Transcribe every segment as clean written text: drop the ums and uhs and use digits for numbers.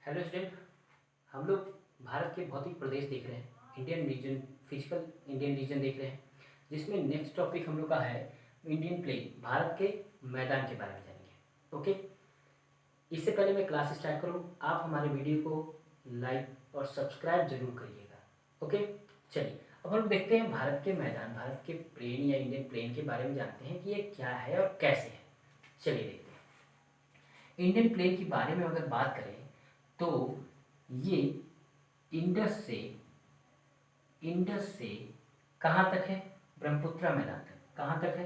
Hello student. हम लोग भारत के भौतिक प्रदेश देख रहे हैं, Indian reason, physical Indian reason देख रहे हैं, जिसमें नेक्स्ट टॉपिक हम लोग का है इंडियन प्लेन, भारत के मैदान के बारे में जानेंगे। ओके, इससे पहले मैं क्लास स्टार्ट करूँ, आप हमारे वीडियो को लाइक और सब्सक्राइब जरूर करिएगा। ओके, चलिए अब हम लोग देखते हैं भारत के मैदान, भारत के प्लेन या इंडियन प्लेन के बारे में जानते हैं कि ये क्या है और कैसे है। चलिए देखते हैं। इंडियन प्लेन के बारे में अगर बात करें तो ये इंडस से कहाँ तक है? ब्रह्मपुत्र मैदान तक। कहाँ तक है?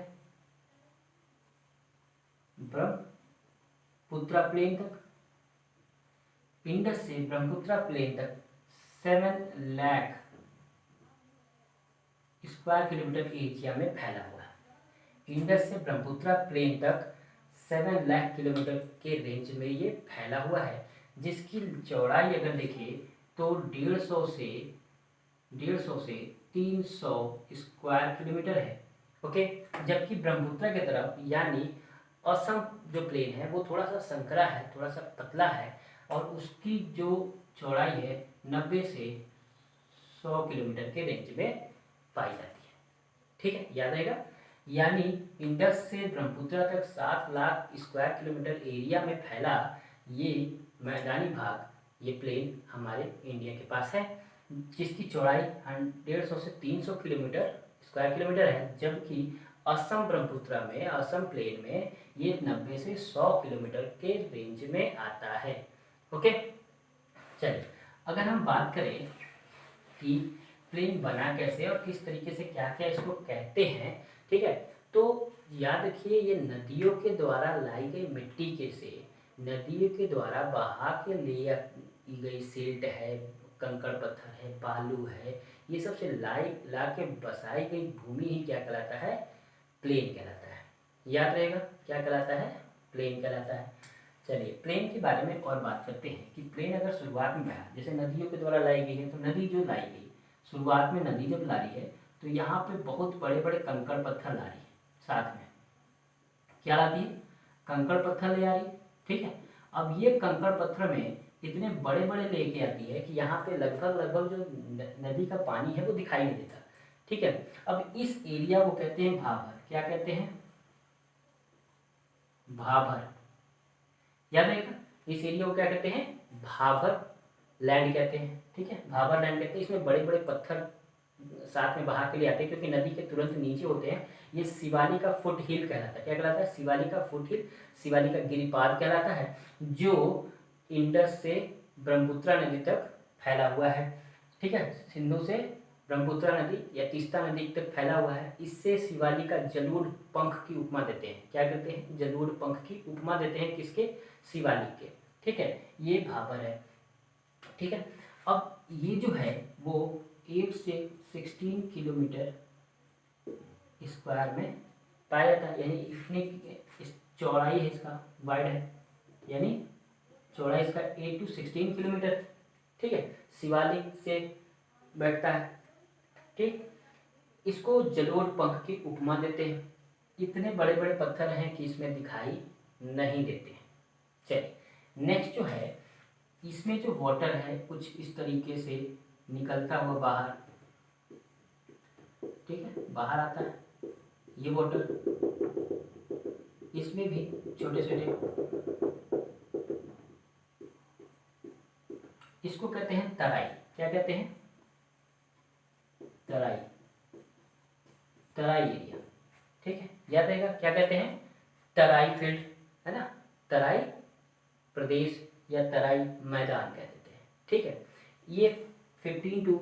ब्रह्मपुत्र प्लेन तक। इंडस से ब्रह्मपुत्र प्लेन तक 7 लाख स्क्वायर किलोमीटर के एरिया में फैला हुआ है। इंडस से ब्रह्मपुत्र प्लेन तक 7 लाख किलोमीटर के रेंज में ये फैला हुआ है, जिसकी चौड़ाई अगर देखें तो 150 से 300 स्क्वायर किलोमीटर है। ओके, जबकि ब्रह्मपुत्र की तरफ यानी असम जो प्लेन है वो थोड़ा सा संकरा है, थोड़ा सा पतला है, और उसकी जो चौड़ाई है 90 से 100 किलोमीटर के रेंज में पाई जाती है। ठीक है, याद रहेगा। यानी इंडस से ब्रह्मपुत्र तक 7 लाख स्क्वायर किलोमीटर एरिया में फैला ये मैदानी भाग, ये प्लेन हमारे इंडिया के पास है, जिसकी चौड़ाई 150 से 300 किलोमीटर स्क्वायर किलोमीटर है, जबकि असम ब्रह्मपुत्र में, असम प्लेन में ये 90 से 100 किलोमीटर के रेंज में आता है। ओके, चलिए अगर हम बात करें कि प्लेन बना कैसे और किस तरीके से, क्या क्या इसको कहते हैं, ठीक है, तो याद रखिए ये नदियों के द्वारा लाई गई मिट्टी के से, नदियों के द्वारा बहा के ले गई सिल्ट है, कंकड़ पत्थर है, बालू है, ये सब से ला के बसाई गई भूमि ही क्या कहलाता है? प्लेन कहलाता है। याद रहेगा क्या कहलाता है? प्लेन कहलाता है। चलिए प्लेन के बारे में और बात करते हैं कि प्लेन अगर शुरुआत में आया, जैसे नदियों के द्वारा लाई गई है, तो नदी जो लाई गई, शुरुआत में नदी जब ला रही है तो यहाँ पे बहुत बड़े बड़े कंकड़ पत्थर ला रही है, साथ में क्या लाती है? कंकड़ पत्थर ले आ रही है। ठीक है, अब ये कंकड़ पत्थर में इतने बड़े बड़े लेके आती है कि यहाँ पे लगभग लगभग जो नदी का पानी है वो दिखाई नहीं देता। ठीक है, अब इस एरिया को कहते हैं भाभर। क्या कहते हैं? भाभर। याद रहेगा, इस एरिया को क्या कहते हैं? भाभर लैंड कहते हैं। ठीक है, भाभर लैंड कहते हैं। इसमें बड़े बड़े पत्थर साथ में बहा के लिए आते हैं, क्योंकि नदी के तुरंत नीचे होते हैं। ये शिवालिक का फुट हिल कहलाता है। क्या कहलाता है? शिवालिक का फुट हिल, शिवालिक का गिरिपाद कहलाता है, जो इंडस से ब्रह्मपुत्र नदी तक फैला हुआ है। ठीक है, सिंधु से ब्रह्मपुत्र नदी या तीस्ता नदी तक फैला हुआ है। इससे शिवालिक का जलूढ़ पंख की उपमा देते हैं। क्या कहते हैं? जलूढ़ पंख की उपमा देते हैं। किसके? शिवालिक के। ठीक है, ये भाबर है। ठीक है, अब ये जो है वो 8 से 16 किलोमीटर स्क्वायर में पाया जाता है, यानी इतने इस चौड़ाई है, इसका वाइड है, यानी चौड़ाई इसका 8 to 16 किलोमीटर। ठीक है, शिवालिक से बैठता है। ठीक, इसको जलोढ़ पंख की उपमा देते हैं। इतने बड़े बड़े पत्थर हैं कि इसमें दिखाई नहीं देते हैं। चलिए नेक्स्ट जो है, इसमें जो वाटर है कुछ इस तरीके से निकलता हुआ बाहर, ठीक है, बाहर आता है ये वाटर। इसमें भी छोटे छोटे, इसको कहते हैं तराई। क्या कहते हैं? तराई, तराई एरिया। ठीक है, याद रहेगा क्या कहते हैं? तराई फील्ड, है ना, तराई प्रदेश या तराई मैदान कह देते हैं। ठीक है, ये 15 to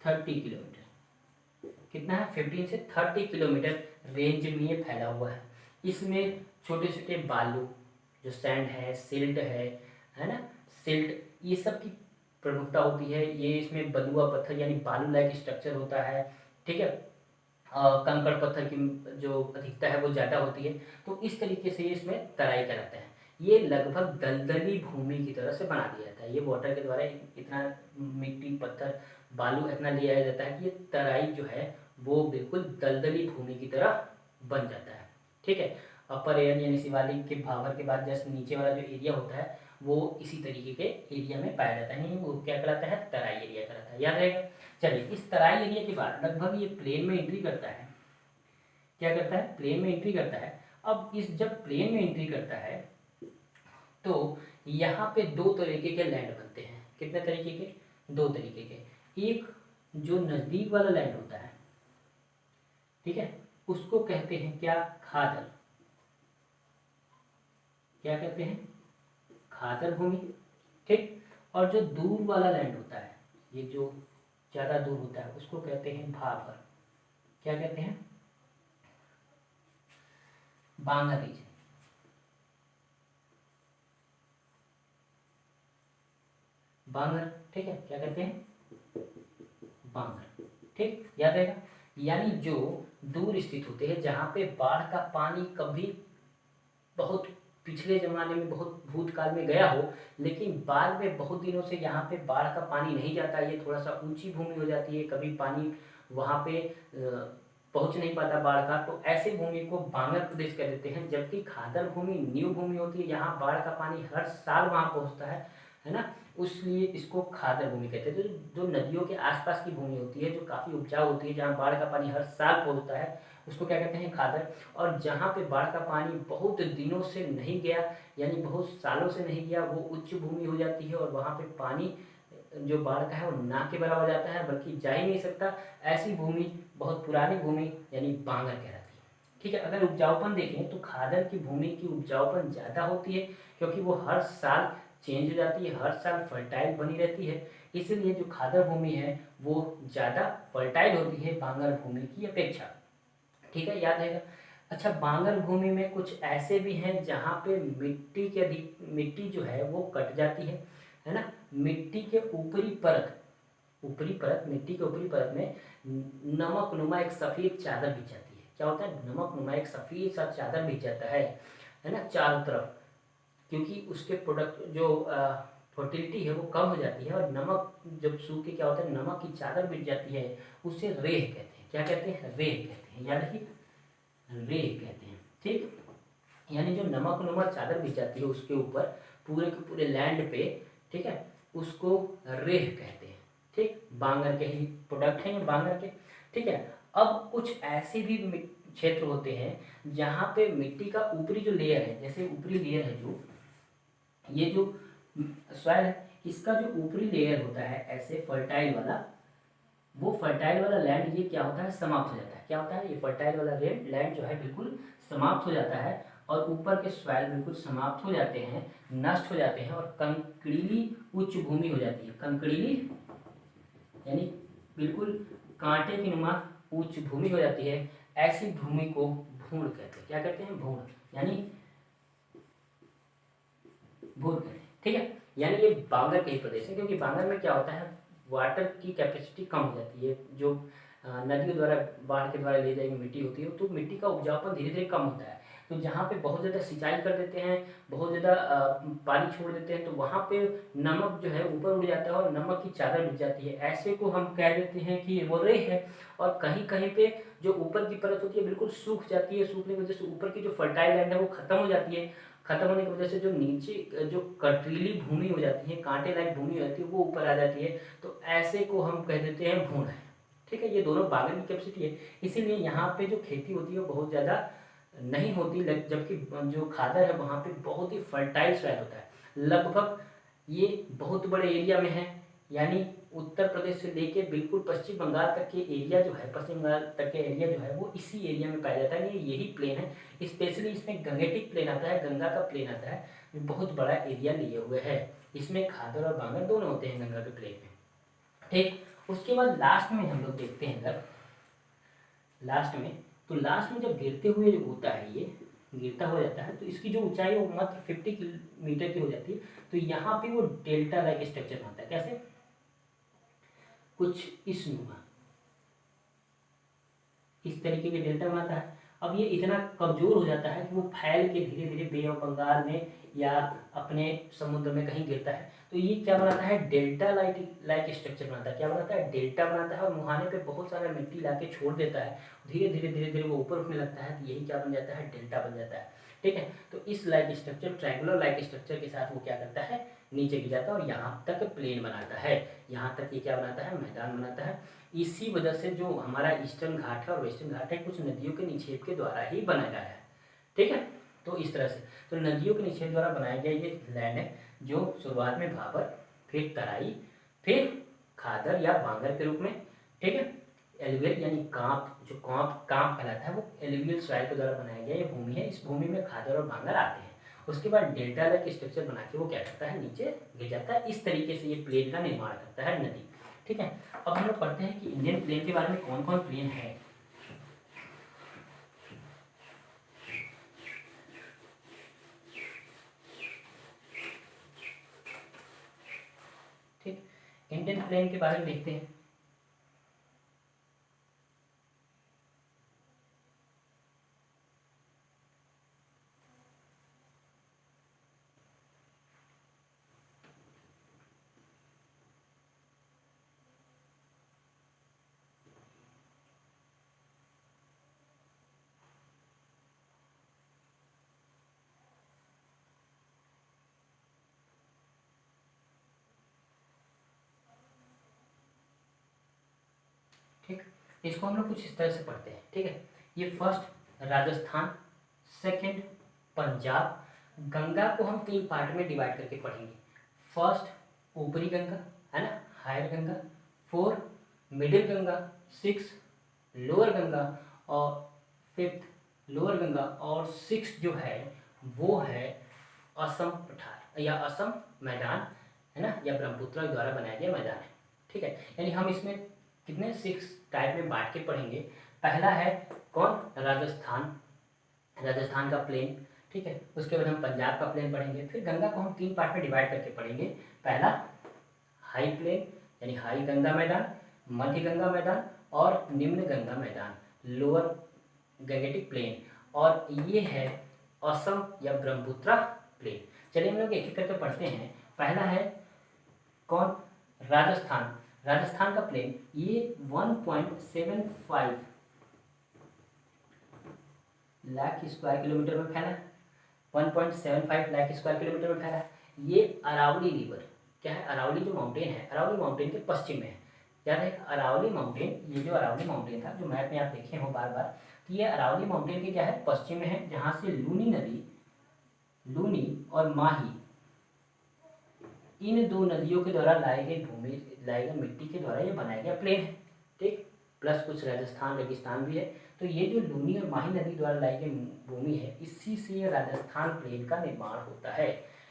30 किलोमीटर, कितना है? 15 से 30 किलोमीटर रेंज में ये फैला हुआ है। इसमें छोटे छोटे बालू, जो सैंड है, सिल्ट है ना, सिल्ट, ये सब की प्रमुखता होती है। ये इसमें बलुआ पत्थर यानी बालू लाइक स्ट्रक्चर होता है। ठीक है, कंकड़ पत्थर की जो अधिकता है वो ज़्यादा होती है। तो इस तरीके से ये इसमें तराई कहलाता है। ये लगभग दलदली भूमि की तरह से बना दिया जाता है। ये वाटर के द्वारा इतना मिट्टी, पत्थर, बालू इतना ले आया जाता है कि ये तराई जो है वो बिल्कुल दलदली भूमि की तरह बन जाता है। ठीक है, अपर एयर यानी शिवालिक के भावर के बाद जस्ट नीचे वाला जो एरिया होता है वो इसी तरीके के एरिया में पाया जाता है, वो क्या कहलाता है, तराई एरिया कहलाता है, याद रहेगा। चलिए, इस तराई एरिया के बाद लगभग ये प्लेन में एंट्री करता है, क्या करता है, प्लेन में एंट्री करता है। अब इस जब प्लेन में एंट्री करता है तो यहाँ पे दो तरीके के लैंड बनते हैं, कितने तरीके के, दो तरीके के। एक जो नज़दीक वाला लैंड होता है, ठीक है, उसको कहते हैं क्या, खादर, क्या कहते हैं, खादर भूमि, ठीक। और जो दूर वाला लैंड होता है, ये जो ज़्यादा दूर होता है, उसको कहते हैं भाबर, क्या कहते हैं, बांगर रीजन, बांगर, ठीक है, क्या कहते हैं, बांगर, ठीक, याद रहेगा। यानी जो दूर स्थित होते हैं, जहाँ पे बाढ़ का पानी कभी बहुत पिछले ज़माने में, बहुत भूतकाल में गया हो, लेकिन बाद में बहुत दिनों से यहाँ पे बाढ़ का पानी नहीं जाता, ये थोड़ा सा ऊंची भूमि हो जाती है, कभी पानी वहाँ पे पहुँच नहीं पाता बाढ़ का, तो ऐसे भूमि को बांगर प्रदेश कह देते हैं। जबकि खादर भूमि न्यू भूमि होती है, यहाँ बाढ़ का पानी हर साल वहाँ पहुँचता है ना, उसलिए इसको खादर भूमि कहते हैं। तो जो नदियों के आसपास की भूमि होती है, जो काफ़ी उपजाऊ होती है, जहाँ बाढ़ का पानी हर साल पहुँचता है, उसको क्या कहते हैं, खादर। और जहाँ पे बाढ़ का पानी बहुत दिनों से नहीं गया, यानी बहुत सालों से नहीं गया, वो उच्च भूमि हो जाती है, और वहाँ पे पानी जो बाढ़ का है वो ना के बराबर हो जाता है, बल्कि जा ही नहीं सकता। ऐसी भूमि, बहुत पुरानी भूमि, यानी बांगर कहलाती है, ठीक है। अगर उपजाऊपन देखें तो खादर की भूमि की उपजाऊपन ज़्यादा होती है, क्योंकि वो हर साल चेंज हो जाती है, हर साल फर्टाइल बनी रहती है, इसलिए जो खादर भूमि है वो ज़्यादा फर्टाइल होती है बांगर भूमि की अपेक्षा, ठीक है, याद रहेगा। अच्छा, बांगर भूमि में कुछ ऐसे भी हैं जहाँ पे मिट्टी के अधिक, मिट्टी जो है वो कट जाती है ना, मिट्टी के ऊपरी परत, ऊपरी परत, मिट्टी के ऊपरी परत में नमक नुमा एक सफ़ेद चादर बिछ जाती है। क्या होता है, नमक नुमा एक सफ़ेद सा चादर बिछ जाता है ना, चारों तरफ, क्योंकि उसके प्रोडक्ट जो फर्टिलिटी है वो कम हो जाती है, और नमक जब सूख के क्या होता है, नमक की चादर बिछ जाती है, उसे रेह कहते हैं, क्या कहते हैं, रेह कहते हैं, याद रखिए, रेह कहते हैं, ठीक। यानी जो नमक नुमा चादर बिछ जाती है उसके ऊपर पूरे के पूरे लैंड पे, ठीक है, उसको रेह कहते हैं, ठीक। बांगर के ही प्रोडक्ट हैं ये, बांगर के, ठीक है। अब कुछ ऐसे भी क्षेत्र होते हैं जहाँ पे मिट्टी का ऊपरी जो लेयर है, जैसे ऊपरी लेयर है जो, ये जो सॉइल है, इसका जो ऊपरी लेयर होता है ऐसे फर्टाइल वाला, वो फर्टाइल वाला लैंड ये क्या होता है, समाप्त हो जाता है। क्या होता है, ये फर्टाइल वाला लैंड जो है बिल्कुल समाप्त हो जाता है, और ऊपर के सॉइल बिल्कुल समाप्त हो जाते हैं, नष्ट हो जाते हैं, और कंकड़ीली उच्च भूमि हो जाती है। कंकड़ीली यानी बिल्कुल कांटे की नुमा उच्च भूमि हो जाती है, ऐसी भूमि को भूण कहते हैं। क्या कहते हैं, भूण, यानी भूण कहते हैं, ठीक है। यानी ये बांगर के ही प्रदेश है, क्योंकि बांगर में क्या होता है, वाटर की कैपेसिटी कम हो जाती है, जो नदियों द्वारा बाढ़ के द्वारा ले जाएगी मिट्टी होती है, तो मिट्टी का उपजाऊपन धीरे धीरे कम होता है। तो जहाँ पे बहुत ज़्यादा सिंचाई कर देते हैं, बहुत ज़्यादा पानी छोड़ देते हैं, तो वहाँ पे नमक जो है ऊपर उड़ जाता है, और नमक की चादर बिछ जाती है, ऐसे को हम कह देते हैं कि वो रेह है। और कहीं कहीं पे जो ऊपर की परत होती है बिल्कुल सूख जाती है, सूखने की वजह से ऊपर की जो फर्टाइल लैंड है वो खत्म हो जाती है, खत्म होने की वजह से जो नीचे जो कटरीली भूमि हो जाती है, कांटे लायक भूमि हो जाती है, वो ऊपर आ जाती है, तो ऐसे को हम कह देते हैं भूण है, ठीक है। ये दोनों बांगर की कैपेसिटी है, इसीलिए यहाँ पे जो खेती होती है वो बहुत ज़्यादा नहीं होती, जबकि जो खादर है वहाँ पे बहुत ही फर्टाइल सॉइल होता है। लगभग ये बहुत बड़े एरिया में है, यानी उत्तर प्रदेश से लेके बिल्कुल पश्चिम बंगाल तक के एरिया जो है, पश्चिम बंगाल तक के एरिया जो है वो इसी एरिया में पाया जाता है, यही प्लेन है। स्पेशली इसमें गंगेटिक प्लेन आता है, गंगा का प्लेन आता है, जो बहुत बड़ा एरिया लिए हुए है। इसमें खादर और बांगर दोनों होते हैं गंगा के प्लेन में, ठीक। उसके बाद लास्ट में हम लोग देखते हैं, अगर लास्ट में, तो लास्ट में जब गिरते हुए जो होता है, ये गिरता हो जाता है, तो इसकी जो ऊंचाई वो मात्र 50 मीटर की हो जाती है। तो यहाँ पे वो डेल्टा लाइक स्ट्रक्चर बनता है, कैसे, कुछ इस नुमा, इस तरीके के डेल्टा बनाता है। अब ये इतना कमजोर हो जाता है कि वो फैल के धीरे धीरे बे ऑफ बंगाल में या अपने समुद्र में कहीं गिरता है, तो ये क्या बनाता है, डेल्टा लाइक स्ट्रक्चर बनाता है। क्या बनाता है, डेल्टा बनाता है, और मुहाने पे बहुत सारा मिट्टी ला के छोड़ देता है, धीरे धीरे वो ऊपर उठने लगता है, तो यही क्या बन जाता है, डेल्टा बन जाता है। ठीक है। तो इस like structure, triangular like structure के साथ वो क्या करता है, नीचे गिर जाता है और यहाँ तक प्लेन बनाता है, यहाँ तक ये क्या बनाता है, मैदान बनाता है। इसी वजह से जो हमारा ईस्टर्न घाट है और वेस्टर्न घाट है कुछ नदियों के निक्षेप के द्वारा ही बनाया गया है, ठीक है। तो इस तरह से तो नदियों के निक्षेप द्वारा बनाया गया ये लैंड है, जो शुरुआत में भाबर, फिर तराई, फिर खादर या बांगर के रूप में, ठीक है। एलुवियल यानी कांप, जो कांप कहलाता है वो एलुवियल सॉइल के द्वारा बनाया गया ये भूमि है। इस भूमि में खादर और बांगर आते हैं। उसके बाद डेल्टा लाइक स्ट्रक्चर बना के वो क्या करता है, नीचे गिर जाता है। इस तरीके से ये प्लेन का निर्माण करता है नदी, ठीक है। अब हम लोग पढ़ते हैं कि इंडियन प्लेन के बारे में कौन कौन प्लेन है। ठीक, इंडियन प्लेन के बारे में देखते हैं। ठीक, इसको हम लोग कुछ इस तरह से पढ़ते हैं, ठीक है। ये फर्स्ट राजस्थान, सेकंड पंजाब। गंगा को हम 3 पार्ट में डिवाइड करके पढ़ेंगे। फर्स्ट ऊपरी गंगा, है ना, higher Ganga. 4 middle Ganga. 6 lower Ganga. और 5 लोअर गंगा। और 6 जो है वो है असम पठार या असम मैदान, है ना, या ब्रह्मपुत्र द्वारा बनाया गया मैदान है, ठीक है। यानी हम इसमें कितने 6 टाइप में बांट के पढ़ेंगे। पहला है कौन, राजस्थान, राजस्थान का प्लेन, ठीक है। उसके बाद हम पंजाब का प्लेन पढ़ेंगे। फिर गंगा को हम 3 पार्ट में डिवाइड करके पढ़ेंगे। पहला हाई प्लेन यानी हाई गंगा मैदान, मध्य गंगा मैदान और निम्न गंगा मैदान, लोअर गंगेटिक प्लेन। और ये है असम या ब्रह्मपुत्र प्लेन। चलिए हम लोग एक एक करके पढ़ते हैं। पहला है कौन, राजस्थान। राजस्थान का प्लेन ये 1.75 लाख स्क्वायर किलोमीटर में फैला है। 1.75 लाख स्क्वायर किलोमीटर में फैला है। ये अरावली रिवर, क्या है, अरावली जो माउंटेन है, अरावली माउंटेन के पश्चिम में है। याद है अरावली माउंटेन, ये जो अरावली माउंटेन था जो मैप में आप देखे हो बार बार, तो ये अरावली माउंटेन के क्या है, पश्चिम में है, जहाँ से लूनी नदी, लूनी और माही, इन 2 नदियों के द्वारा लाई गई भूमि, लाई गई मिट्टी के द्वारा ये बनाया गया प्लेन है, ठीक। प्लस कुछ राजस्थान रेगिस्तान भी है। तो ये जो लूनी और माही नदी द्वारा लाई गई भूमि है, इसी से राजस्थान प्लेन का निर्माण होता है।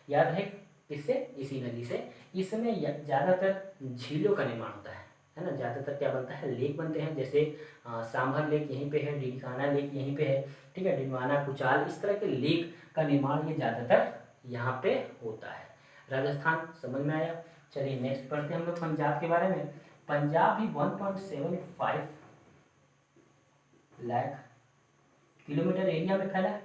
याद है किससे, इसी नदी से। इसमें ज़्यादातर झीलों का निर्माण होता है ना। ज़्यादातर क्या बनता है, लेक बनते हैं। जैसे सांभर लेक यहीं पे है, डिडकाना लेक यहीं पे है, ठीक है, डिडवाना, कुचाल, इस तरह के लेक का निर्माण ये ज़्यादातर यहाँ पे होता है। राजस्थान समझ में आया। चलिए नेक्स्ट पढ़ते हैं हम लोग पंजाब के बारे में। पंजाब भी 1.75 लाख किलोमीटर एरिया में फैला है।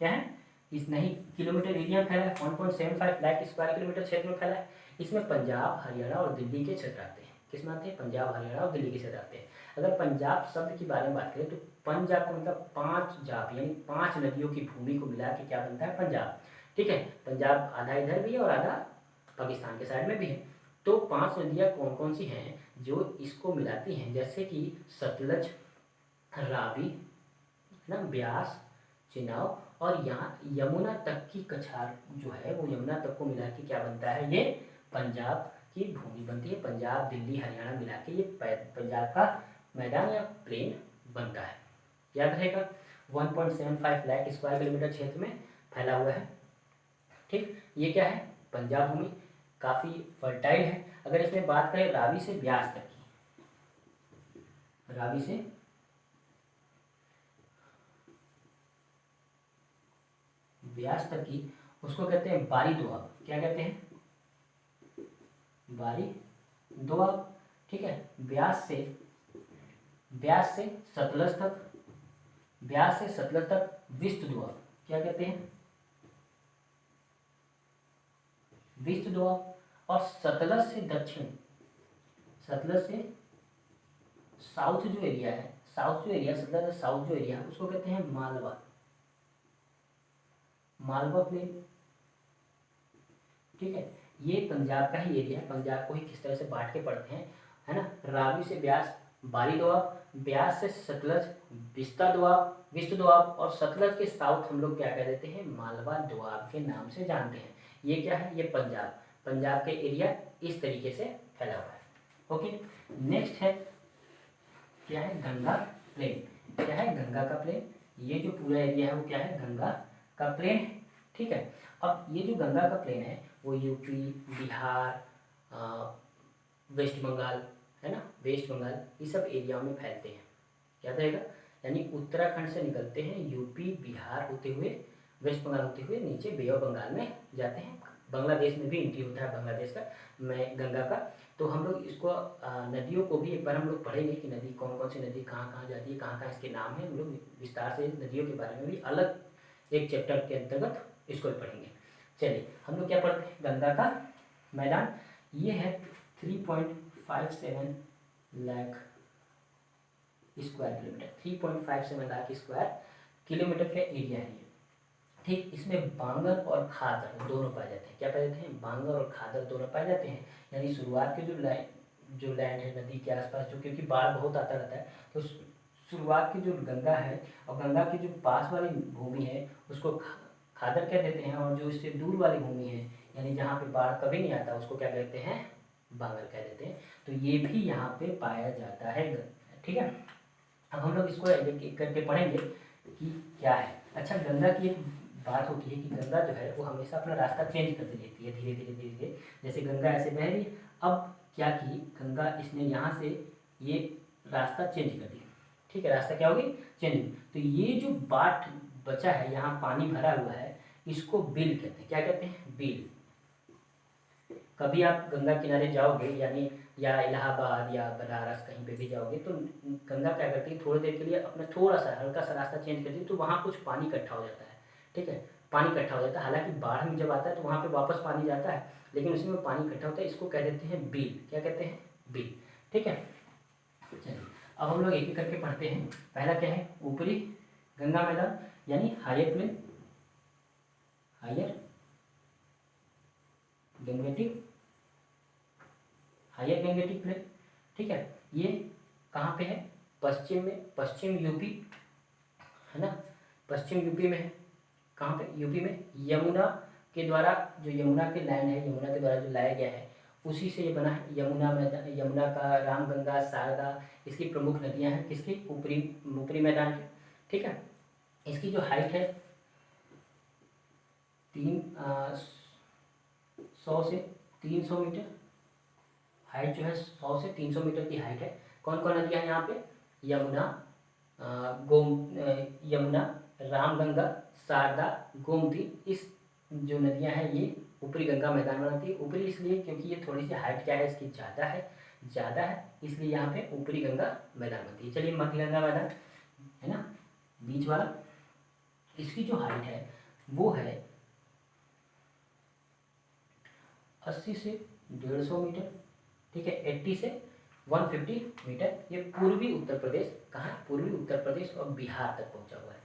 क्या है, इस नहीं किलोमीटर एरिया में फैला है। 1.75 लाख स्क्वायर किलोमीटर क्षेत्र में फैला है। इसमें पंजाब, हरियाणा और दिल्ली के क्षेत्र आते हैं। किसमें आते हैं, पंजाब, हरियाणा और दिल्ली के क्षेत्र आते हैं। अगर पंजाब शब्द के बारे में बात करें तो पंजाब का मतलब 5 जाप यानी 5 नदियों की भूमि को मिला के क्या बनता है, पंजाब, ठीक है। पंजाब आधा इधर भी है और आधा पाकिस्तान के साइड में भी है। तो 5 नदियाँ कौन कौन सी हैं जो इसको मिलाती हैं, जैसे कि सतलज, रावी, है ना, ब्यास, चिनाब और यहाँ यमुना तक की कछार जो है वो यमुना तक को मिला के क्या बनता है, ये पंजाब की भूमि बनती है। पंजाब, दिल्ली, हरियाणा मिला के ये पंजाब का मैदान या प्लेन बनता है। याद रहेगा 1.75 लाख स्क्वायर किलोमीटर क्षेत्र में फैला हुआ है, ठीक। ये क्या है, पंजाब भूमि काफ़ी फर्टाइल है। अगर इसमें बात करें रावी से ब्यास तक की, रावी से ब्यास तक की, उसको कहते हैं बारी दोआब। क्या कहते हैं, बारी दोआब, ठीक है। ब्यास से सतलज तक, ब्यास से सतलज तक विस्त दोआब। क्या कहते हैं, विस्त दोआब। और सतलज से दक्षिण, सतलज से साउथ जो एरिया है, साउथ जो एरिया, सतलज साउथ जो एरिया है उसको कहते हैं मालवा। मालवा प्लेन, ठीक है। ये पंजाब का ही एरिया है, पंजाब को ही किस तरह से बांट के पढ़ते हैं, है ना। रावी से ब्यास बारी दोआब, ब्यास से सतलज विस्ता दोआब, विस्त दोआब, और सतलज के साउथ हम लोग क्या कह देते हैं, मालवा दोआब के नाम से जानते हैं। ये क्या है, ये पंजाब, पंजाब के एरिया इस तरीके से फैला हुआ है। ओके, नेक्स्ट है क्या है, गंगा प्लेन। क्या है, गंगा का प्लेन। ये जो पूरा एरिया है वो क्या है, गंगा का प्लेन है, ठीक है। अब ये जो गंगा का प्लेन है वो यूपी, बिहार, वेस्ट बंगाल, है ना, वेस्ट बंगाल, ये सब एरियाओं में फैलते हैं। याद रहेगा, यानी उत्तराखंड से निकलते हैं, यूपी बिहार होते हुए, वेस्ट बंगाल होते हुए नीचे बे ऑफ बंगाल में जाते हैं। बांग्लादेश में भी एंट्री होता है बांग्लादेश का, में गंगा का। तो हम लोग इसको नदियों को भी एक बार हम लोग पढ़ेंगे कि नदी कौन कौन सी नदी कहाँ कहाँ जाती है, कहाँ कहाँ इसके नाम है। हम लोग विस्तार से नदियों के बारे में भी अलग एक चैप्टर के अंतर्गत इसको भी पढ़ेंगे। चलिए हम लोग क्या पढ़ते हैं, गंगा का मैदान। ये है 3.57 lakh square kilometre, 3.57 lakh square kilometre का एरिया है ये, ठीक। इसमें बांगर और खादर दोनों पाए जाते हैं। क्या पाए जाते हैं, बांगर और खादर दोनों पाए जाते हैं। यानी शुरुआत के जो लैंड है नदी के आसपास, जो क्योंकि बाढ़ बहुत आता रहता है, तो शुरुआत की जो गंगा है और गंगा की जो पास वाली भूमि है उसको खादर कह देते हैं, और जो इससे दूर वाली भूमि है यानी जहाँ पे बाढ़ कभी नहीं आता उसको क्या कहते हैं, बांगर कह देते हैं। तो ये भी यहाँ पे पाया जाता है, ठीक है। अब हम लोग इसको एक एक करके पढ़ेंगे कि क्या है। अच्छा, गंगा की एक बात होती है कि गंगा जो है वो हमेशा अपना रास्ता चेंज करती रहती है, धीरे धीरे धीरे धीरे। जैसे गंगा ऐसे बह रही, अब क्या की गंगा, इसने यहाँ से ये रास्ता चेंज कर दिया, ठीक है। रास्ता क्या होगी, चेंज। तो ये जो बाट बचा है, यहाँ पानी भरा हुआ है, इसको बिल कहते हैं। क्या कहते हैं, बिल। कभी आप गंगा किनारे जाओगे यानी या इलाहाबाद या बनारस कहीं पे भी जाओगे तो गंगा क्या करती है, थोड़ी देर के लिए अपना थोड़ा सा हल्का सा रास्ता चेंज करती है, तो वहाँ कुछ पानी इकट्ठा हो जाता है, ठीक है। पानी इकट्ठा हो जाता है, हालांकि बाढ़ में जब आता है तो वहाँ पे वापस पानी जाता है, लेकिन उसमें पानी इकट्ठा होता है, इसको कह देते हैं बिल। क्या कहते हैं, बिल, ठीक है। चलिए अब हम लोग एक एक करके पढ़ते हैं। पहला क्या है, ऊपरी गंगा मैदान यानी higher plain, higher Gangetic, higher Gangetic plain, ठीक है। ये कहाँ पे है, पश्चिम में, पश्चिम यूपी, है ना, पश्चिम यूपी में है। कहाँ पे, यूपी में। यमुना के द्वारा, जो यमुना के लाइन है, यमुना के द्वारा जो लाया गया है उसी से ये बना है। यमुना मैदान, यमुना का, रामगंगा, शारदा, इसकी प्रमुख नदियाँ हैं किसकी, ऊपरी ऊपरी मैदान की, ठीक है। इसकी जो हाइट है 100 से 300 मीटर, हाइट जो है 100 से 300 मीटर की हाइट है। कौन कौन नदियाँ हैं यहाँ पे, यमुना, यमुना, रामगंगा, शारदा, गोमती, इस जो नदियाँ हैं ये ऊपरी गंगा मैदान बनाती है। ऊपरी इसलिए क्योंकि ये थोड़ी सी हाइट क्या है इसकी ज़्यादा है, इसलिए यहाँ पे ऊपरी गंगा मैदान बनती है। चलिए मध्य गंगा मैदान, है ना, बीच वाला, इसकी जो हाइट है वो है 80 से 150 मीटर, ठीक है। 80 से 150 मीटर। ये पूर्वी उत्तर प्रदेश, कहाँ, पूर्वी उत्तर प्रदेश और बिहार तक पहुँचा हुआ है।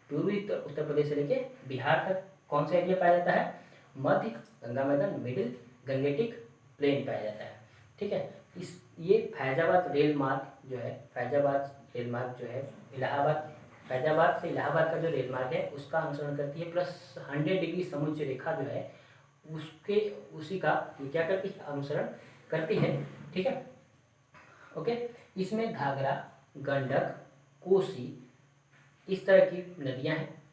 पूर्वी उत्तर प्रदेश से लेके बिहार तक कौन सा एरिया पाया जाता है, मध्य गंगा मैदान, मिडिल गंगेटिक प्लेन पाया जाता है, ठीक है। इस ये फैजाबाद रेल मार्ग जो है, फैजाबाद रेल मार्ग जो है, इलाहाबाद, फैजाबाद से इलाहाबाद का जो रेल मार्ग है उसका अनुसरण करती है, प्लस 100 डिग्री समुच्च रेखा जो है उसके, उसी का ये क्या करती है, अनुसरण करती है, ठीक है। ओके, इसमें घाघरा, गंडक, कोसी, इस तरह की नदियां हैं।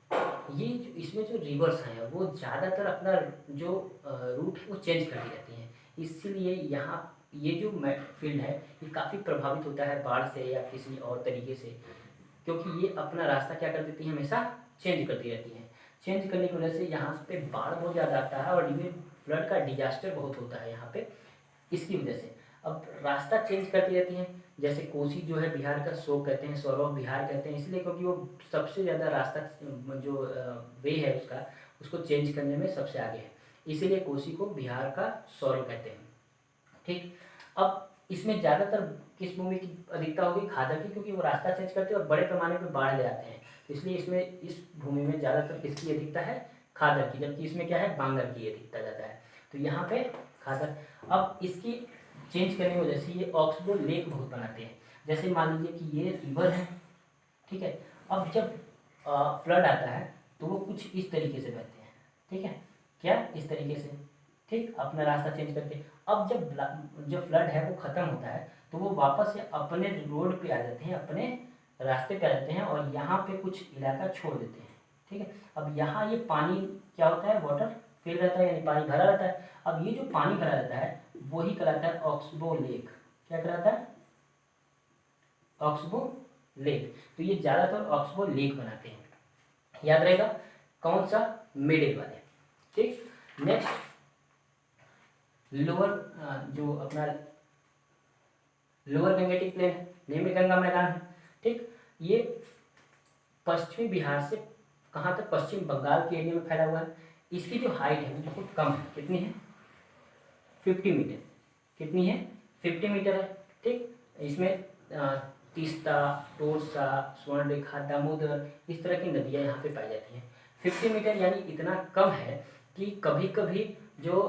ये जो इसमें जो रिवर्स हैं वो ज़्यादातर अपना जो रूट है वो चेंज करती रहती हैं, इसलिए यहाँ ये जो फील्ड है ये काफ़ी प्रभावित होता है बाढ़ से या किसी और तरीके से, क्योंकि ये अपना रास्ता क्या कर देती है, हमेशा चेंज करती रहती हैं। चेंज करने की वजह से यहाँ पे बाढ़ बहुत ज़्यादा आता है और ये फ्लड का डिजास्टर बहुत होता है यहाँ पे, इसकी वजह से। अब रास्ता चेंज करती रहती हैं, जैसे कोसी जो है बिहार का सो कहते हैं, सौर ऑफ बिहार कहते हैं, इसलिए क्योंकि वो सबसे ज़्यादा रास्ता जो वे है उसका, उसको चेंज करने में सबसे आगे है, इसीलिए कोसी को बिहार का सौरव कहते हैं, ठीक। अब इसमें ज़्यादातर किस भूमि की अधिकता होगी, खादर की, क्योंकि वो रास्ता चेंज करते हैं और बड़े पैमाने पर बाढ़ ले आते हैं, इसलिए इसमें इस भूमि में ज़्यादातर किसकी अधिकता है, खादर की, जबकि इसमें क्या है, बांगर की अधिकता ज़्यादा है। तो यहाँ पे खादर। अब इसकी चेंज करने की वजह से ये ऑक्सबो लेक बहुत बनाते हैं। जैसे मान लीजिए कि ये रिवर है, ठीक है। अब जब फ्लड आता है तो वो कुछ इस तरीके से बहते हैं, ठीक है, क्या इस तरीके से, ठीक, अपना रास्ता चेंज करके। अब जब फ्लड है वो ख़त्म होता है तो वो वापस से अपने रोड पे आ जाते हैं, अपने रास्ते पे आ जाते हैं और यहाँ पे कुछ इलाका छोड़ देते हैं, ठीक है। अब यहाँ ये पानी क्या होता है, वाटर फिल रहता है, यानी पानी भरा रहता है। अब ये जो पानी भरा रहता है वही कहलाता है ऑक्सबो लेक। क्या कहलाता है, ऑक्सबो लेक। तो ये ज़्यादातर ऑक्सबो लेक बनाते हैं, याद रहेगा। कौन सा, मिडिल वाले, ठीक। नेक्स्ट लोअर, जो अपना लोअर गंगेटिक प्लेन है, निम्न गंगा मैदान है, ठीक। ये पश्चिमी बिहार से कहाँ तक, पश्चिम बंगाल के एरिया में फैला हुआ है। इसकी जो हाइट है वो बहुत कम है, कितनी है, 50 मीटर। कितनी है, 50 मीटर है, ठीक। इसमें तीस्ता, टोरसा, स्वर्णरेखा, दामोदर, इस तरह की नदियाँ यहाँ पे पाई जाती हैं। 50 मीटर यानी इतना कम है कि कभी कभी जो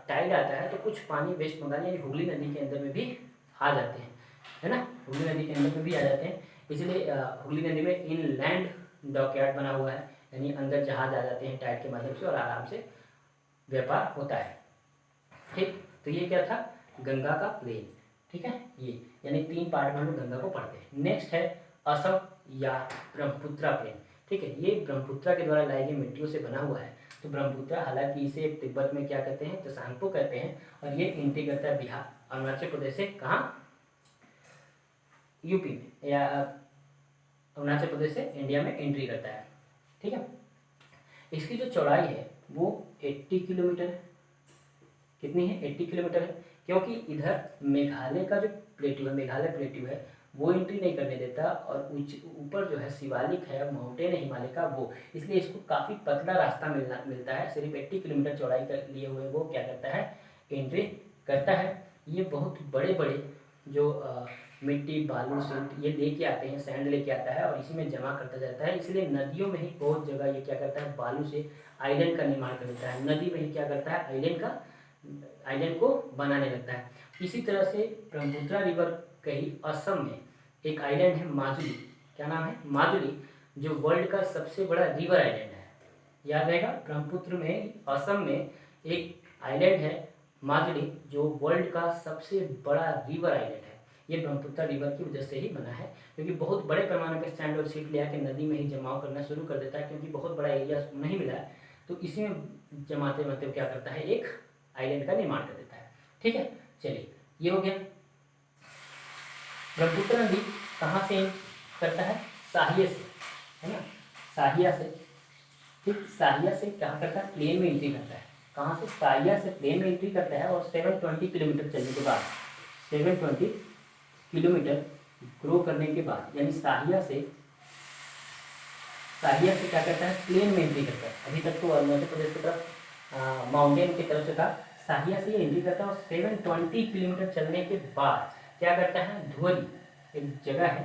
टाइड आता है तो कुछ पानी वेस्ट बंगाल यानी हुगली नदी के अंदर में भी आ जाते हैं, है ना, हुगली नदी के अंदर में भी आ जाते हैं। इसलिए हुगली नदी में इनलैंड डॉकयार्ड बना हुआ है, यानी अंदर जहाज आ जाते हैं टाइड के माध्यम से और आराम से व्यापार होता है, ठीक। तो ये क्या था, गंगा का प्लेन, ठीक है। ये यानी 3 पार्ट में हम गंगा को पढ़ते हैं। नेक्स्ट है असम या ब्रह्मपुत्रा प्लेन, ठीक है। ये ब्रह्मपुत्रा के द्वारा लाई गई मिट्टियों से बना हुआ है। तो ब्रह्मपुत्रा, हालांकि इसे तिब्बत में क्या कहते हैं, त्सांगपो कहते हैं, और ये एंट्री करता है बिहार, अरुणाचल प्रदेश से, कहाँ, यूपी में, या अरुणाचल प्रदेश से इंडिया में एंट्री करता है, ठीक है। इसकी जो चौड़ाई है वो 80 किलोमीटर है। कितनी है, 80 किलोमीटर है। क्योंकि इधर मेघालय का जो प्लेट्यू है, मेघालय प्लेट्यू है, वो एंट्री नहीं करने देता, और ऊपर जो है शिवालिक है, माउंटेन है हिमालय का, वो, इसलिए इसको काफ़ी पतला रास्ता मिलता है। सिर्फ 80 किलोमीटर चौड़ाई कर लिए हुए वो क्या करता है, एंट्री करता है। ये बहुत बड़े बड़े जो मिट्टी, बालू, सीमेंट ये लेके आते हैं, सैंड लेके आता है और इसी में जमा करता जाता है। इसलिए नदियों में ही बहुत जगह ये क्या करता है, बालू से आइलैंड का निर्माण कर देता है। नदी में ही क्या करता है, आइलैंड को बनाने लगता है। इसी तरह से ब्रह्मपुत्रा रिवर कहीं असम में एक आइलैंड है माजुली, क्या नाम है, माजुली, जो वर्ल्ड का सबसे बड़ा रिवर आइलैंड है। याद रहेगा, ब्रह्मपुत्र में, असम में एक आइलैंड है माजुली, जो वर्ल्ड का सबसे बड़ा रिवर आइलैंड है। ये ब्रह्मपुत्र रिवर की वजह से ही बना है, क्योंकि बहुत बड़े पैमाने पर सैंड और सीट ले आके नदी में ही जमाव करना शुरू कर देता है, क्योंकि बहुत बड़ा एरिया उसको नहीं मिला है। तो इसी में जमाते मतलब क्या करता है, एक आइलैंड का निर्माण कर देता है, ठीक है। चलिए, ये हो गया। ब्रह्मपुत्र नदी कहाँ से करता है, साहिया से, है ना, साहिया से, ठीक। साहिया से कहाँ करता है, प्लेन में एंट्री करता है। कहाँ से, साहिया से प्लेन में एंट्री करता है, और 720 किलोमीटर चलने के बाद, 720 किलोमीटर ग्रो करने के बाद, यानी साहिया से क्या करता है, प्लेन में एंट्री करता है। अभी तक तो अरुणाचल प्रदेश की तरफ माउंटेन की तरफ से था, साहिया से एंट्री करता है, और 720 किलोमीटर चलने के बाद क्या करता है, धुवरी, एक जगह है,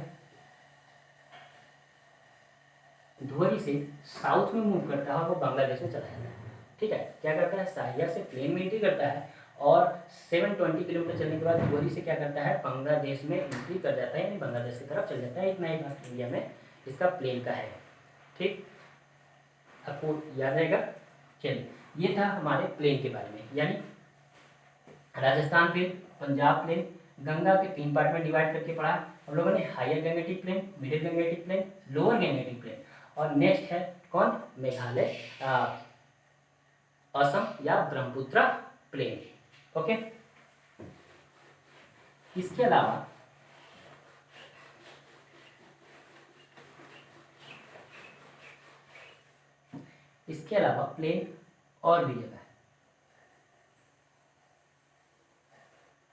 धुवरी से साउथ में मूव करता है और वो बांग्लादेश में चला जाता है, ठीक है। क्या करता है, साहिया से प्लेन में एंट्री करता है, और 720 किलोमीटर चलने के बाद धुवरी से क्या करता है, बांग्लादेश में एंट्री कर जाता है, यानी बांग्लादेश की तरफ चल जाता है। इतना ही बात इंडिया में इसका प्लेन का है, ठीक। आपको याद रहेगा। चलिए, ये था हमारे प्लेन के बारे में, यानी राजस्थान प्लेन, पंजाब प्लेन, गंगा के 3 पार्ट में डिवाइड करके पढ़ा हम लोगों ने, higher Gangetic plain, middle Gangetic plain, lower Gangetic plain, और नेक्स्ट है कौन, मेघालय, असम या ब्रह्मपुत्रा प्लेन, ओके। इसके अलावा प्लेन और भी जगह है,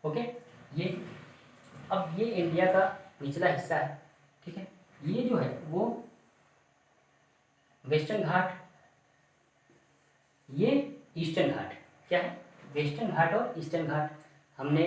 ओके। ये अब ये इंडिया का निचला हिस्सा है, ठीक है। ये जो है वो वेस्टर्न घाट, ये ईस्टर्न घाट, क्या है, वेस्टर्न घाट और ईस्टर्न घाट। हमने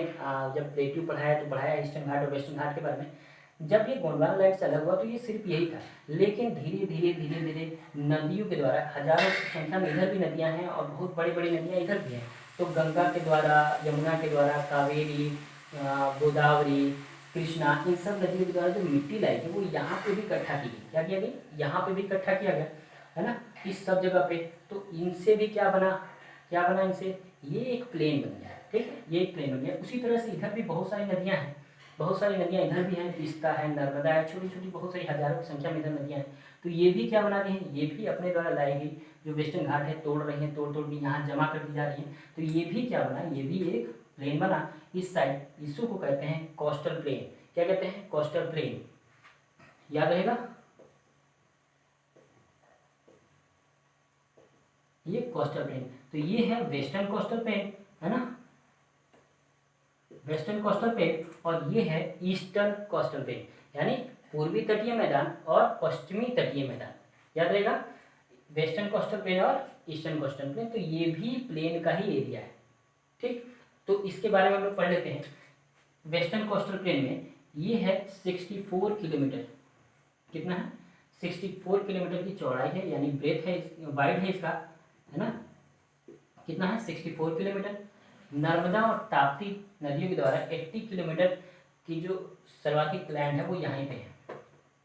जब प्लेट्यू पढ़ाया तो पढ़ाया ईस्टर्न घाट और वेस्टर्न घाट के बारे में। जब ये गोंडवाना लाइट से अलग हुआ तो ये सिर्फ यही था, लेकिन धीरे धीरे धीरे धीरे नदियों के द्वारा, हजारों की संख्या में इधर भी नदियाँ हैं और बहुत बड़ी बड़ी नदियाँ इधर भी हैं, तो गंगा के द्वारा, यमुना के द्वारा, कावेरी, गोदावरी, कृष्णा, इन सब नदियों के द्वारा जो मिट्टी लाई गई वो यहाँ पे भी इकट्ठा की गई। क्या किया गया? यहाँ पे भी इकट्ठा किया गया, है ना, इस सब जगह पे। तो इनसे भी क्या बना, क्या बना इनसे? ये एक प्लेन बन गया, ठीक है, ये एक प्लेन बन गया। उसी तरह से इधर भी बहुत सारी नदियाँ हैं, बहुत सारी नदियाँ इधर भी हैं, तीस्ता है, नर्मदा है, छोटी छोटी बहुत सारी हजारों की संख्या में इधर नदियाँ हैं। तो ये भी क्या बनाती हैं? ये भी अपने द्वारा लाई गई जो वेस्टर्न घाट है तोड़ रही हैं, तोड़ तोड़ के यहाँ जमा कर दी जा रही हैं। तो ये भी क्या बना? ये भी एक प्लेन बना इस साइड। इसी को कहते हैं कोस्टल प्लेन। क्या कहते हैं? कोस्टल प्लेन, याद रहेगा ये कोस्टल प्लेन। तो ये है वेस्टर्न कोस्टल प्लेन, है ना, वेस्टर्न कोस्टल प्लेन, और ये है ईस्टर्न कोस्टल प्लेन, यानी पूर्वी तटीय मैदान और पश्चिमी तटीय मैदान। याद रहेगा, वेस्टर्न कोस्टल प्लेन और ईस्टर्न कोस्टल प्लेन, तो ये भी प्लेन का ही एरिया है, ठीक। तो इसके बारे में हम लोग पढ़ लेते हैं। वेस्टर्न कोस्टल प्लेन में ये है 64 किलोमीटर, कितना है? 64 किलोमीटर की चौड़ाई है, यानी ब्रेथ है, वाइड है इसका, है ना, कितना है? 64 किलोमीटर। नर्मदा और ताप्ती नदियों के द्वारा 80 किलोमीटर की जो सर्वाधिक लैंड है वो यहीं पे है,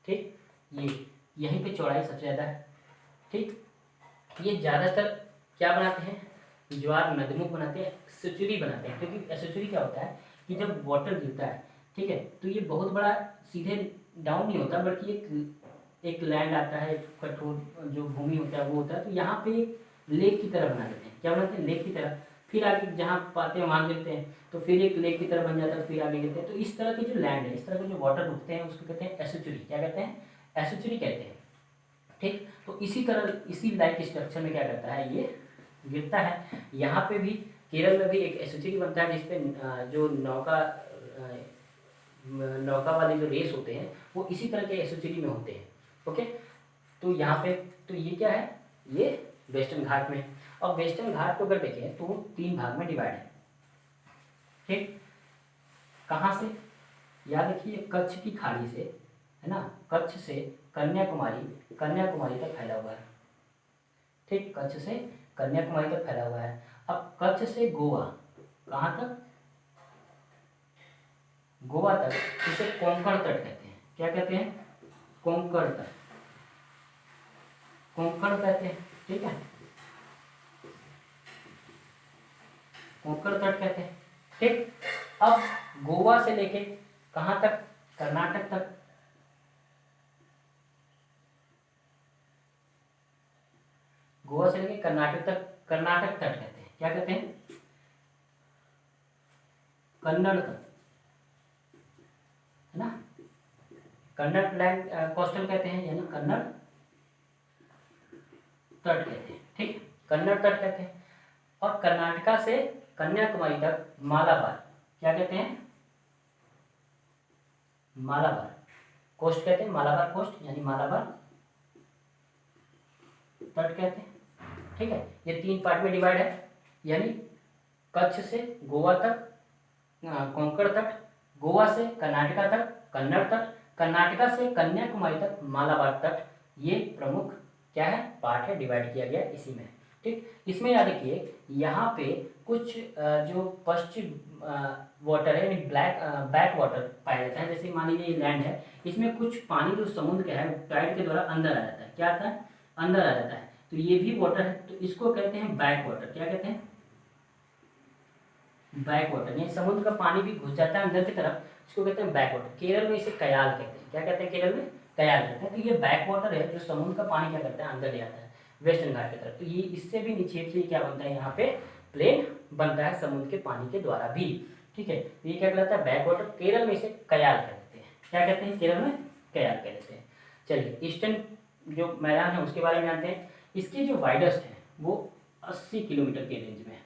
ठीक। ये यहीं पे चौड़ाई सबसे ज़्यादा है, ठीक। ये ज़्यादातर क्या बनाते हैं? ज्वार नदमुख बनाते हैं, एस्चुरी बनाते हैं, क्योंकि एस्चुरी क्या होता है कि जब वाटर गिरता है, ठीक है, तो ये बहुत बड़ा सीधे डाउन नहीं होता, बल्कि एक लैंड आता है, एक कठोर जो भूमि होता है वो होता है, तो यहाँ पे एक लेक की तरह बना देते हैं। क्या बनाते हैं? लेक की तरह। फिर आगे जहाँ पाते हैं वहाँ गिरते हैं, तो फिर एक लेक की तरह बन जाता है, फिर आगे गिरते हैं। तो इस तरह की जो लैंड है, इस तरह के जो वाटर रुकते हैं उसको कहते हैं एस्चुरी। क्या कहते हैं? एस्चुरी कहते हैं, ठीक। तो इसी तरह, इसी लाइक स्ट्रक्चर में क्या करता है, ये गिरता है। यहाँ पे भी केरल में भी एक एस्चुरी बनता है, जिसपे जो नौका वाले जो रेस होते हैं वो इसी तरह के एस्चुरी में होते हैं, ओके। तो यहाँ पे, तो ये क्या है? ये वेस्टर्न घाट में। और वेस्टर्न घाट को अगर देखें तो 3 भाग में डिवाइड है, ठीक। कहाँ से? याद रखिए, कच्छ की खाड़ी से, है ना, कच्छ से कन्याकुमारी, कन्याकुमारी तक फैला हुआ है, ठीक। कच्छ से कन्याकुमारी तक फैला हुआ है। अब कच्छ से गोवा, कहाँ तक? गोवा तक, इसे कोंकण तट कहते हैं। क्या कहते हैं? कोंकण तट, कोंकण कहते हैं, ठीक है, कोंकण तट कहते हैं, ठीक। अब गोवा से लेके कहाँ तक? कर्नाटक तक, गोवा से लेके कर्नाटक तक, कर्नाटक तट कहते हैं। क्या कहते हैं? कन्नड़ तट, है ना, कन्नड़ लैंड कोस्टल कहते हैं, यानी कन्नड़ तट कहते हैं, ठीक, कन्नड़ तट कहते हैं। और कर्नाटका से कन्याकुमारी तक मालाबार, क्या कहते हैं? मालाबार कोस्ट कहते हैं, मालाबार कोस्ट यानी मालाबार तट कहते हैं, ठीक है। ये 3 पार्ट में डिवाइड है, यानी कच्छ से गोवा तक कोंकण तट, गोवा से कर्नाटका तक कन्नड़ तट, कर्नाटका से कन्याकुमारी तक मालाबार तट। ये प्रमुख क्या है? पार्ट है, डिवाइड किया गया इसी में, ठीक। इसमें याद रखिए, यहाँ पे कुछ जो पश्चिम वाटर है, यानी बैक वाटर पाया जाता है। जैसे मान लीजिए ये लैंड है, इसमें कुछ पानी जो समुद्र का है टाइड के द्वारा अंदर आ जाता है। क्या आता है? अंदर आ जाता है, तो ये भी वाटर है, तो इसको कहते हैं बैक वाटर। क्या कहते हैं? बैक वाटर, यानी समुद्र का पानी भी घुस जाता है अंदर की तरफ, इसको कहते हैं बैक वाटर। केरल में इसे कयाल कहते हैं। क्या कहते हैं? केरल में कयाल कहते हैं। तो ये बैक वाटर है, जो समुद्र का पानी क्या करता है, अंदर ले आता है वेस्टर्न घाट की तरफ। तो ये इससे भी निक्षेप से क्या बनता है, यहाँ पे प्लेन बनता है समुद्र के पानी के द्वारा भी, ठीक है। तो ये क्या कहलाता है? Back water. केरल में इसे कयाल कहते हैं। क्या कहते हैं? केरल में कयाल कहते हैं। चलिए, ईस्टर्न जो मैदान है उसके बारे में जानते हैं। इसकी जो वाइडेस्ट है वो 80 किलोमीटर के रेंज में है।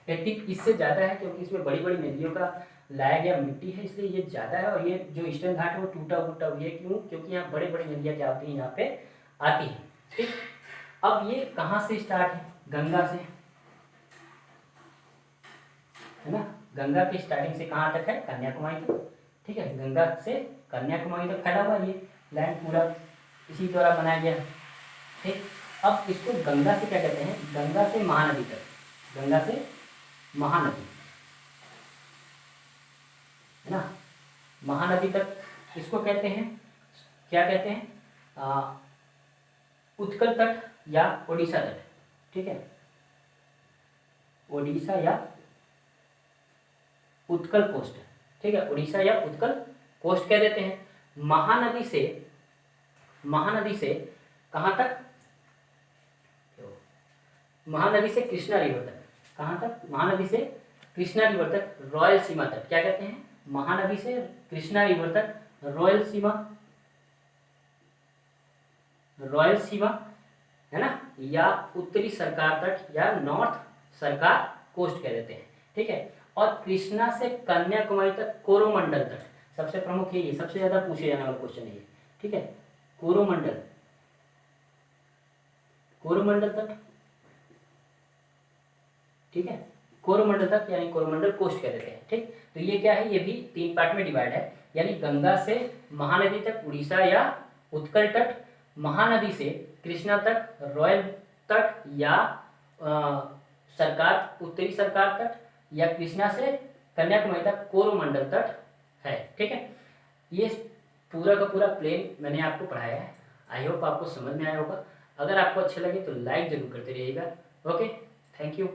80 इससे ज़्यादा है, क्योंकि इसमें बड़ी बड़ी नदियों का लाया गया मिट्टी है, इसलिए ये ज़्यादा है। और ये जो ईस्टर्न घाट है वो टूटा फूटा हुआ है। क्यों? क्योंकि यहाँ बड़ी बड़ी नदियाँ क्या होती हैं, यहाँ पे आती हैं, ठीक। अब ये कहाँ से स्टार्ट है? गंगा से, है ना, गंगा की स्टार्टिंग से कहाँ तक है? कन्याकुमारी तक, ठीक है, गंगा से कन्याकुमारी तक फैला हुआ ये लैंड पूरा इसी द्वारा बनाया गया। ठीक, अब इसको गंगा से क्या कहते हैं, गंगा से महानदी तक, गंगा से महानदी है ना, महानदी तक इसको कहते हैं, क्या कहते हैं, उत्कल तट या ओडिशा तट। ठीक है, ओडिशा या उत्कल कोस्ट। ठीक है, उड़ीसा या उत्कल कोस्ट कह देते हैं। महानदी से, महानदी से कहाँ तक, महानदी से कृष्णा रिवर तक, कहाँ तक, महानदी से कृष्णा रिवर तक, रॉयल सीमा तक, क्या कहते हैं, महानदी से कृष्णा रिवर तक रॉयल सीमा, रॉयल सीमा है ना, या उत्तरी सरकार तट या नॉर्थ सरकार कोस्ट कह देते हैं। ठीक है, और कृष्णा से कन्याकुमारी तक कोरोमंडल तट, सबसे प्रमुख ये सबसे ज्यादा पूछे जाने वाला क्वेश्चन है ये। ठीक है, कोरोमंडल, कोरोमंडल तट। ठीक है, कोरोमंडल तक यानी कोरोमंडल कोस्ट कह देते हैं। ठीक, तो ये क्या है, ये भी 3 पार्ट में डिवाइड है, यानी गंगा से महानदी तक उड़ीसा या उत्कल तट, महानदी से कृष्णा तक रॉयल तट या सरकार, उत्तरी सरकार तट, या कृष्णा से कन्याकुमारी तक कोरोमंडल तट है। ठीक है, ये पूरा का पूरा प्लेन मैंने आपको पढ़ाया है। आई होप आपको समझ में आया होगा। अगर आपको अच्छा लगे तो लाइक जरूर करते रहिएगा। Okay, thank you.